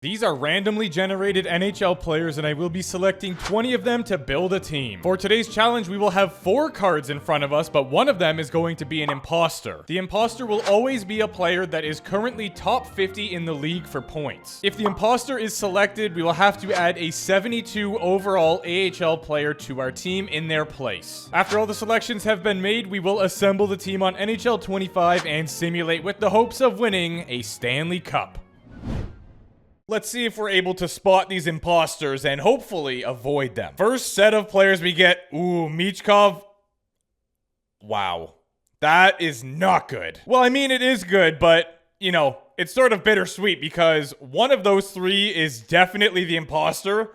These are randomly generated NHL players, and I will be selecting 20 of them to build a team. For today's challenge, we will have 4 cards in front of us, but one of them is going to be an imposter. The imposter will always be a player that is currently top 50 in the league for points. If the imposter is selected, we will have to add a 72 overall AHL player to our team in their place. After all the selections have been made, we will assemble the team on NHL 25 and simulate with the hopes of winning a Stanley Cup. Let's see if we're able to spot these imposters and hopefully avoid them. First set of players we get, Michkov. Wow. That is not good. Well, I mean, it is good, but, you know, it's sort of bittersweet because one of those 3 is definitely the imposter,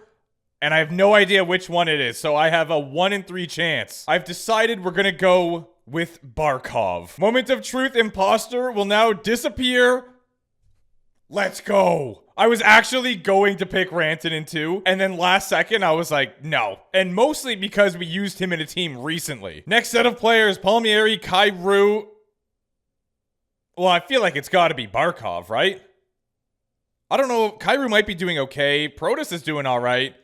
and I have no idea which one it is, so I have a 1 in 3 chance. I've decided we're gonna go with Barkov. Moment of truth, imposter will now disappear. Let's go. I was actually going to pick Rantanen too, and then last second I was like, no. And mostly because we used him in a team recently. Next set of players, Palmieri, Kyrou. Well, I feel like it's got to be Barkov, right? I don't know. Kyrou might be doing okay. Protas is doing all right.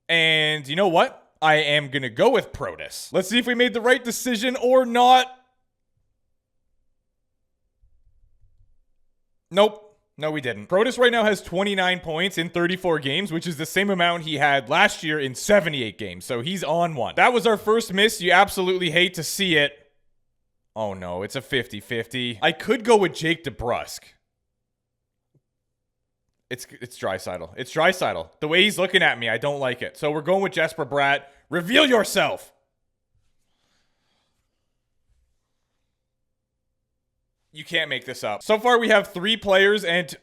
And you know what? I am going to go with Protas. Let's see if we made the right decision or not. Nope. No, we didn't. Protas right now has 29 points in 34 games, which is the same amount he had last year in 78 games. So he's on one. That was our first miss. You absolutely hate to see it. Oh no, it's a 50-50. I could go with Jake DeBrusk. It's Draisaitl. It's Draisaitl. The way he's looking at me, I don't like it. So we're going with Jesper Bratt. Reveal yourself. You can't make this up. So far, we have 3 players and...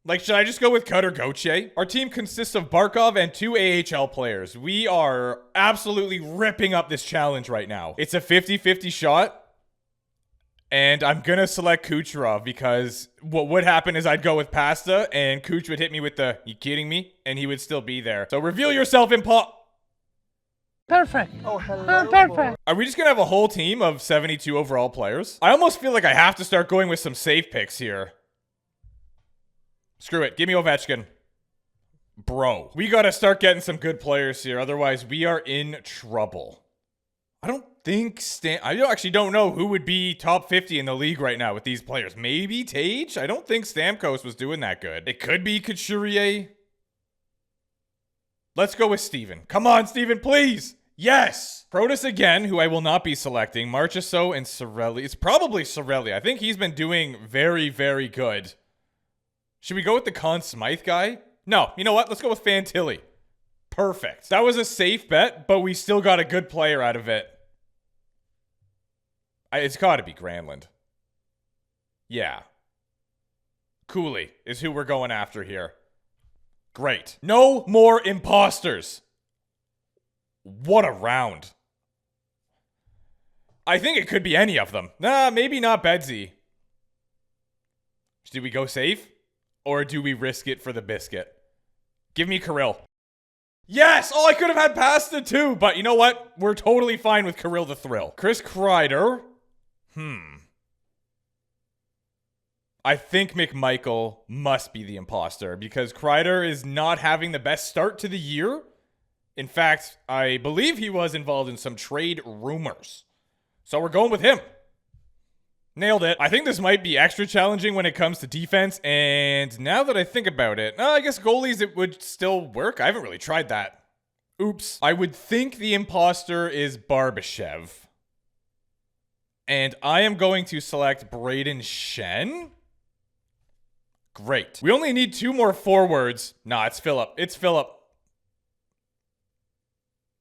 Like, should I just go with Cutter Gauthier? Our team consists of Barkov and 2 AHL players. We are absolutely ripping up this challenge right now. It's a 50-50 shot. And I'm going to select Kucherov because what would happen is I'd go with Pasta and Kuch would hit me with the, you kidding me? And he would still be there. So reveal yourself, Perfect. Oh, hello. Perfect. Are we just going to have a whole team of 72 overall players? I almost feel like I have to start going with some safe picks here. Screw it. Give me Ovechkin. Bro. We got to start getting some good players here. Otherwise, we are in trouble. I don't think I actually don't know who would be top 50 in the league right now with these players. Maybe Tage? I don't think Stamkos was doing that good. It could be Couturier. Let's go with Steven. Come on, Steven, please. Yes. Protas again, who I will not be selecting. Marchessault and Cirelli. It's probably Cirelli. I think he's been doing very, very good. Should we go with the Conn Smythe guy? No. You know what? Let's go with Fantilli. Perfect. That was a safe bet, but we still got a good player out of it. It's got to be Granlund. Yeah. Cooley is who we're going after here. Great. No more imposters. What a round. I think it could be any of them. Nah, maybe not Bedsy. Do we go safe? Or do we risk it for the biscuit? Give me Kirill. Yes! Oh, I could have had Pasta too. But you know what? We're totally fine with Kirill the Thrill. Chris Kreider. I think McMichael must be the imposter because Kreider is not having the best start to the year. In fact, I believe he was involved in some trade rumors. So we're going with him. Nailed it. I think this might be extra challenging when it comes to defense. And now that I think about it, I guess goalies, it would still work. I haven't really tried that. Oops. I would think the imposter is Barbashev. And I am going to select Braden Shen. Great. We only need 2 more forwards. Nah, it's Phillip. It's Phillip.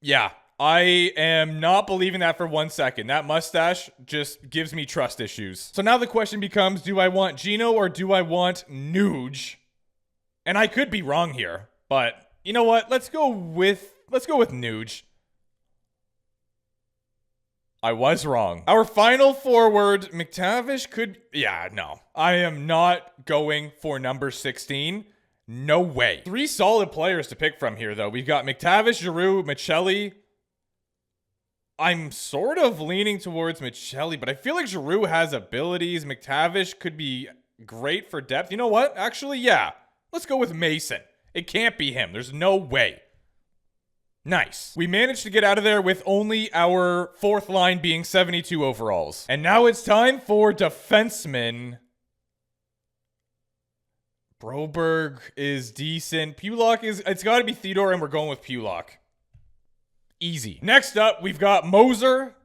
Yeah, I am not believing that for 1 second. That mustache just gives me trust issues. So now the question becomes, do I want Gino or do I want Nuge? And I could be wrong here, but you know what? Let's go with Nuge. I was wrong. Our final forward, McTavish could... Yeah, no. I am not going for number 16. No way. 3 solid players to pick from here, though. We've got McTavish, Giroux, Michelli. I'm sort of leaning towards Michelli, but I feel like Giroux has abilities. McTavish could be great for depth. You know what? Actually, yeah. Let's go with Mason. It can't be him. There's no way. Nice. We managed to get out of there with only our fourth line being 72 overalls. And now it's time for defensemen. Broberg is decent. Pulock is... It's got to be Theodore, and we're going with Pulock. Easy. Next up, we've got Moser.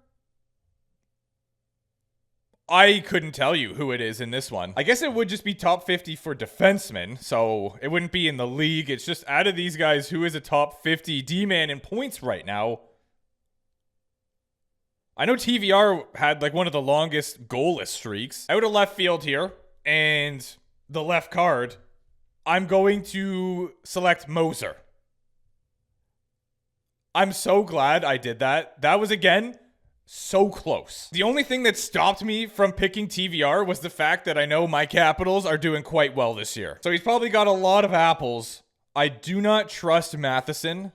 I couldn't tell you who it is in this one. I guess it would just be top 50 for defensemen, so it wouldn't be in the league. It's just out of these guys, who is a top 50 D-man in points right now. I know TVR had like one of the longest goalless streaks. Out of left field here, and the left card, I'm going to select Moser. I'm so glad I did that. That was, again, so close. The only thing that stopped me from picking TVR was the fact that I know my Capitals are doing quite well this year. So he's probably got a lot of apples. I do not trust Matheson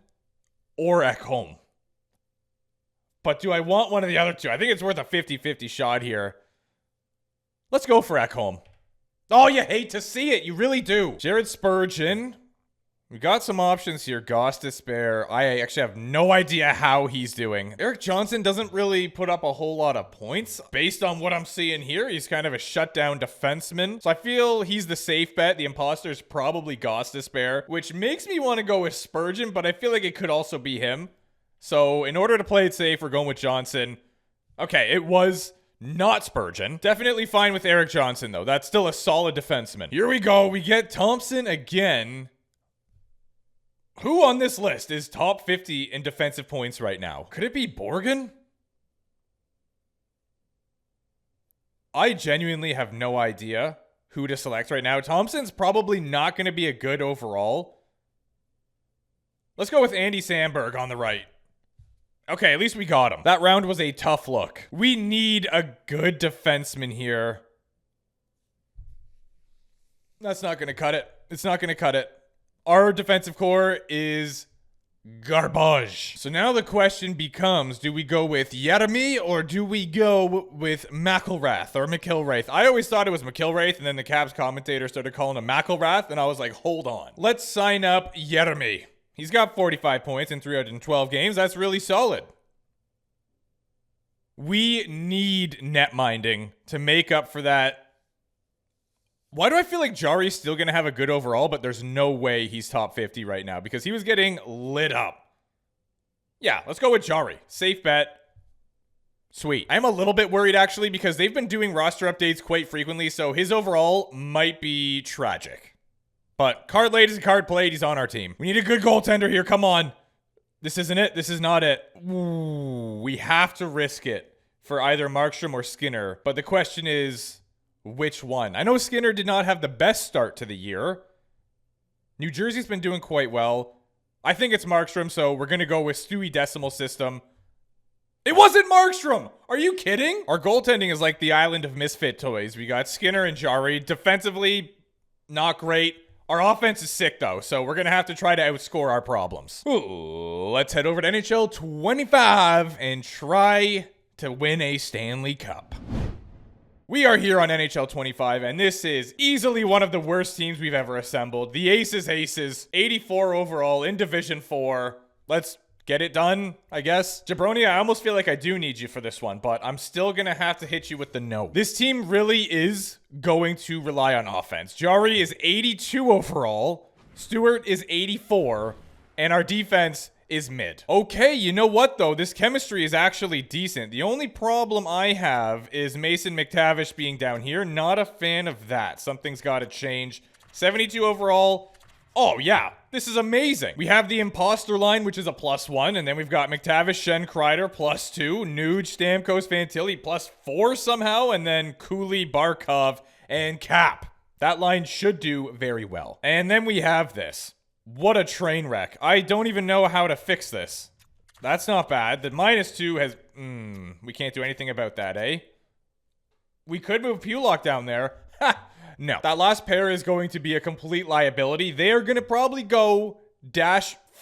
or Ekholm. But do I want one of the other two? I think it's worth a 50-50 shot here. Let's go for Ekholm. Oh, you hate to see it. You really do. Jared Spurgeon. We got some options here. Goss Despair. I actually have no idea how he's doing. Eric Johnson doesn't really put up a whole lot of points. Based on what I'm seeing here, he's kind of a shutdown defenseman. So I feel he's the safe bet. The imposter is probably Goss Despair, which makes me want to go with Spurgeon, but I feel like it could also be him. So in order to play it safe, we're going with Johnson. Okay, it was not Spurgeon. Definitely fine with Eric Johnson, though. That's still a solid defenseman. Here we go. We get Thompson again. Who on this list is top 50 in defensive points right now? Could it be Borgen? I genuinely have no idea who to select right now. Thompson's probably not going to be a good overall. Let's go with Andy Samberg on the right. Okay, at least we got him. That round was a tough look. We need a good defenseman here. That's not going to cut it. It's not going to cut it. Our defensive core is garbage. So now the question becomes, do we go with Yeremy or do we go with McIlrath or McIlwraith? I always thought it was McIlwraith, and then the Caps commentator started calling him McIlrath, and I was like, hold on. Let's sign up Yeremy. He's got 45 points in 312 games. That's really solid. We need net minding to make up for that. Why do I feel like Jari's still going to have a good overall, but there's no way he's top 50 right now? Because he was getting lit up. Yeah, let's go with Jari. Safe bet. Sweet. I'm a little bit worried, actually, because they've been doing roster updates quite frequently, so his overall might be tragic. But card laid is a card played. He's on our team. We need a good goaltender here. Come on. This isn't it. This is not it. Ooh, we have to risk it for either Markstrom or Skinner. But the question is, which one? I know Skinner did not have the best start to the year. New Jersey's been doing quite well. I think it's Markstrom, so we're going to go with Stewie Decimal System. It wasn't Markstrom! Are you kidding? Our goaltending is like the island of misfit toys. We got Skinner and Jari. Defensively, not great. Our offense is sick, though, so we're going to have to try to outscore our problems. Ooh, let's head over to NHL 25 and try to win a Stanley Cup. We are here on NHL 25, and this is easily one of the worst teams we've ever assembled. The Aces, 84 overall in Division 4. Let's get it done, I guess. Jabroni, I almost feel like I do need you for this one, but I'm still going to have to hit you with the no. This team really is going to rely on offense. Jari is 82 overall. Stewart is 84. And our defense is mid. Okay, you know what, though? This chemistry is actually decent. The only problem I have is Mason McTavish being down here. Not a fan of that. Something's got to change. 72 overall. Oh, yeah. This is amazing. We have the imposter line, which is a +1, and then we've got McTavish, Shen, Kreider, +2, Nuge, Stamkos, Fantilli, +4 somehow, and then Cooley, Barkov, and Cap. That line should do very well. And then we have this. What a train wreck. I don't even know how to fix this. That's not bad. The -2 has... we can't do anything about that, eh? We could move Pulock down there. Ha! No. That last pair is going to be a complete liability. They are going to probably go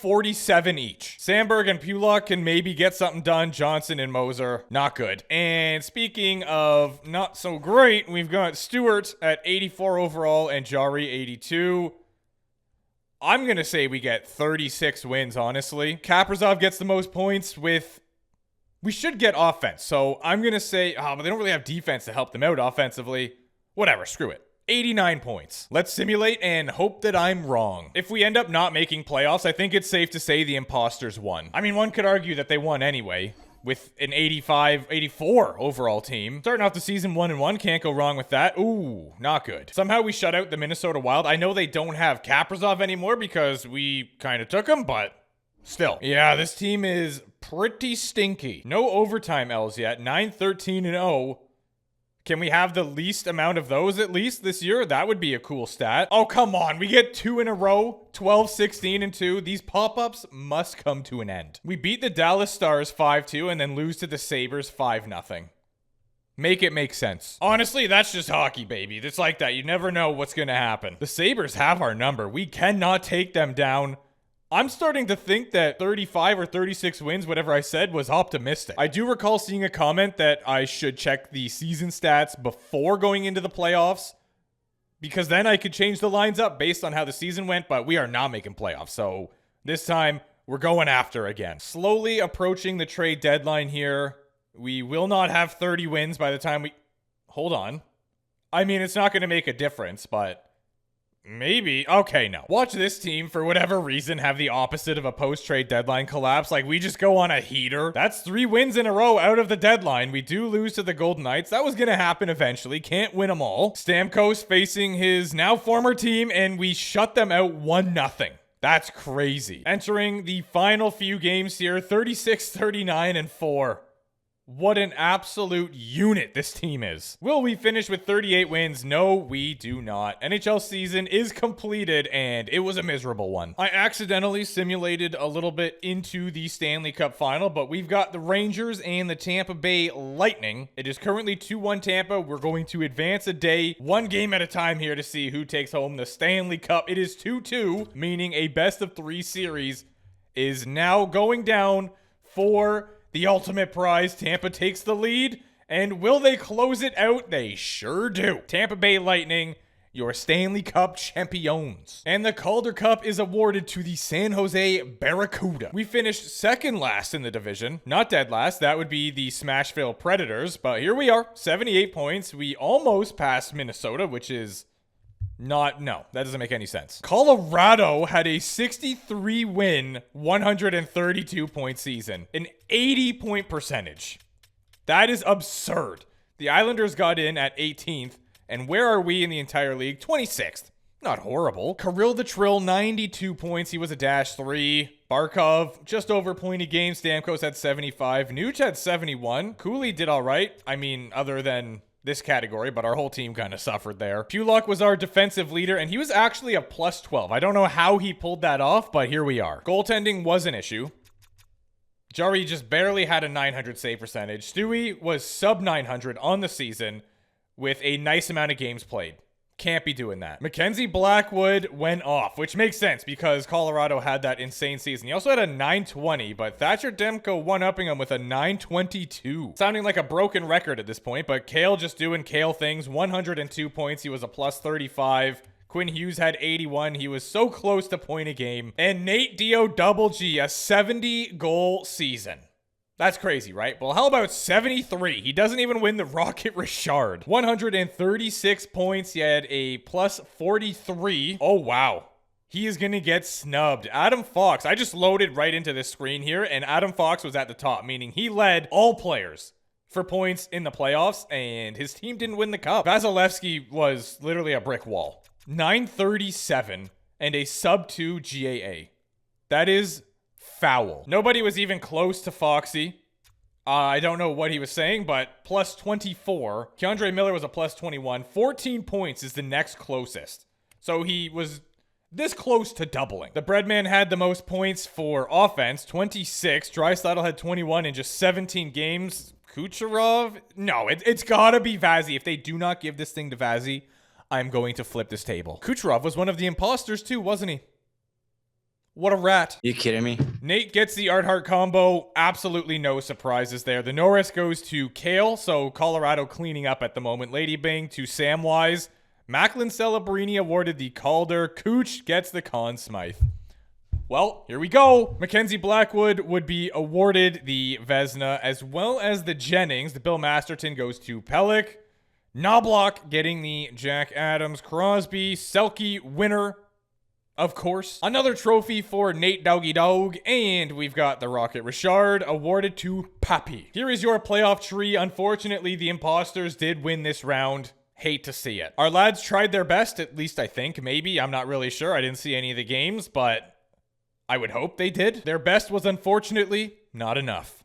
47 each. Sandberg and Pulock can maybe get something done. Johnson and Moser, not good. And speaking of not so great, we've got Stewart at 84 overall and Jari 82. I'm going to say we get 36 wins, honestly. Kaprizov gets the most points with... We should get offense. So I'm going to say... but they don't really have defense to help them out offensively. Whatever, screw it. 89 points. Let's simulate and hope that I'm wrong. If we end up not making playoffs, I think it's safe to say the Imposters won. I mean, one could argue that they won anyway. With an 84 overall team. Starting off the season 1-1, can't go wrong with that. Ooh, not good. Somehow we shut out the Minnesota Wild. I know they don't have Kaprizov anymore because we kind of took him, but still. Yeah, this team is pretty stinky. No overtime L's yet. 9-13-0. Can we have the least amount of those at least this year? That would be a cool stat. Oh, come on. We get 2 in a row. 12-16-2. These pop-ups must come to an end. We beat the Dallas Stars 5-2 and then lose to the Sabres 5-0. Make it make sense. Honestly, that's just hockey, baby. It's like that. You never know what's going to happen. The Sabres have our number. We cannot take them down. I'm starting to think that 35 or 36 wins, whatever I said, was optimistic. I do recall seeing a comment that I should check the season stats before going into the playoffs, because then I could change the lines up based on how the season went, but we are not making playoffs. So this time, we're going after again. Slowly approaching the trade deadline here. We will not have 30 wins by the time we... Hold on. I mean, it's not going to make a difference, but... Maybe. Okay, no. Watch this team, for whatever reason, have the opposite of a post-trade deadline collapse. Like, we just go on a heater. That's 3 wins in a row out of the deadline. We do lose to the Golden Knights. That was going to happen eventually. Can't win them all. Stamkos facing his now former team, and we shut them out 1-0. That's crazy. Entering the final few games here, 36-39-4. What an absolute unit this team is. Will we finish with 38 wins? No, we do not. NHL season is completed, and it was a miserable one. I accidentally simulated a little bit into the Stanley Cup final, but we've got the Rangers and the Tampa Bay Lightning. It is currently 2-1 Tampa. We're going to advance a day, 1 game at a time here to see who takes home the Stanley Cup. It is 2-2, meaning a best-of-3 series is now going down for... the ultimate prize. Tampa takes the lead. And will they close it out? They sure do. Tampa Bay Lightning, your Stanley Cup champions. And the Calder Cup is awarded to the San Jose Barracuda. We finished second last in the division. Not dead last. That would be the Smashville Predators. But here we are. 78 points. We almost passed Minnesota, which is... no, that doesn't make any sense. Colorado had a 63-win, 132-point season. An 80-point percentage. That is absurd. The Islanders got in at 18th. And where are we in the entire league? 26th. Not horrible. Kirill the Trill, 92 points. He was a -3. Barkov, just over a point a game. Stamkos had 75. Nuge had 71. Cooley did all right. I mean, other than... this category, but our whole team kind of suffered there. Pulock was our defensive leader, and he was actually a +12. I don't know how he pulled that off, but here we are. Goaltending was an issue. Jari just barely had a 900 save percentage. Stewie was sub 900 on the season with a nice amount of games played. Can't be doing that. Mackenzie Blackwood went off, which makes sense because Colorado had that insane season. He also had a 920, but Thatcher Demko one-upping him with a 922. Sounding like a broken record at this point, but Kale just doing Kale things. 102 points. He was a +35. Quinn Hughes had 81. He was so close to point a game. And Nate Dio Double G, a 70-goal season. That's crazy, right? Well, how about 73? He doesn't even win the Rocket Richard. 136 points. He had a +43. Oh, wow. He is going to get snubbed. Adam Fox. I just loaded right into this screen here, and Adam Fox was at the top, meaning he led all players for points in the playoffs, and his team didn't win the cup. Vasilevsky was literally a brick wall. 937 and a sub-2 GAA. That is... foul. Nobody was even close to Foxy. I don't know what he was saying, but +24. Keandre Miller was a +21. 14 points is the next closest. So he was this close to doubling. The Breadman had the most points for offense, 26. Draisaitl had 21 in just 17 games. Kucherov? No, it's gotta be Vazzy. If they do not give this thing to Vazzy, I'm going to flip this table. Kucherov was one of the imposters too, wasn't he? What a rat. You kidding me? Nate gets the Art Heart combo. Absolutely no surprises there. The Norris goes to Kale, so Colorado cleaning up at the moment. Lady Bing to Samwise. Macklin Celebrini awarded the Calder. Cooch gets the Conn Smythe. Well, here we go. Mackenzie Blackwood would be awarded the Vesna, as well as the Jennings. The Bill Masterton goes to Pellick. Knobloch getting the Jack Adams. Crosby, Selke, winner, of course. Another trophy for Nate Doggy Dog. And we've got the Rocket Richard awarded to Pappy. Here is your playoff tree. Unfortunately, the Imposters did win this round. Hate to see it. Our lads tried their best, at least I think. Maybe. I'm not really sure. I didn't see any of the games, but I would hope they did. Their best was unfortunately not enough.